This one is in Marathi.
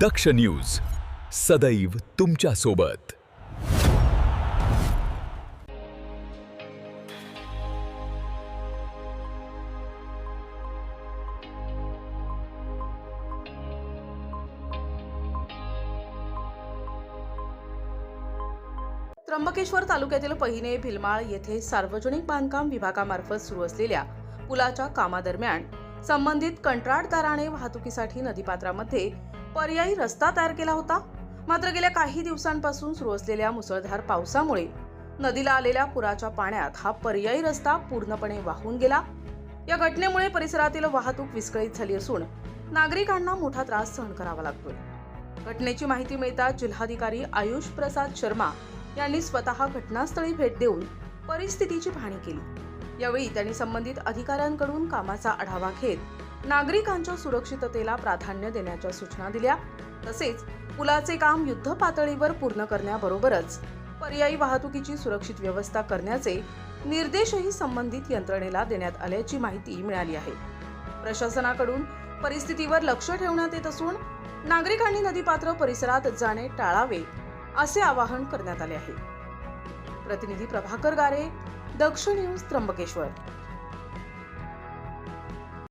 दक्ष न्यूज सदैव तुमच्या सोबत। त्र्यंबकेश्वर तालुक्यातील पहिने भिलमाळ येथे सार्वजनिक बांधकाम विभागामार्फत सुरू असलेल्या पुलाच्या कामादरम्यान संबंधित कंत्राटदाराने वाहतुकीसाठी नदीपात्रामध्ये पर्यायी रस्ता तयार केला होता। मात्र गेल्या काही दिवसांपासून सुरू असलेल्या मुसळधार पावसामुळे नदीला आलेल्या पुराच्या पाण्यात हा पर्यायी रस्ता पूर्णपणे वाहून गेला। या घटनेमुळे परिसरातील वाहतूक विस्कळीत झाली असून नागरिकांना मोठा त्रास सहन करावा लागतोय। घटनेची माहिती मिळताच जिल्हाधिकारी आयुष प्रसाद शर्मा यांनी स्वतः घटनास्थळी भेट देऊन परिस्थितीची पाहणी केली। यावेळी त्यांनी संबंधित अधिकाऱ्यांकडून कामाचा आढावा घेत नागरिकांच्या सुरक्षिततेला प्राधान्य देण्याच्या सूचना दिल्या। तसेच पुलाचे काम युद्ध पातळीवर पूर्ण करण्याबरोबरच पर्यायी वाहतुकीची सुरक्षित व्यवस्था करण्याचे निर्देशही संबंधित यंत्रणेला देण्यात आल्याची माहिती मिळाली आहे। प्रशासनाकडून परिस्थितीवर लक्ष ठेवण्यात येत असून नागरिकांनी नदीपात्र परिसरात जाणे टाळावे असे आवाहन करण्यात आले आहे। प्रतिनिधी प्रभाकर गारे, दक्ष न्यूज, त्र्यंबकेश्वर।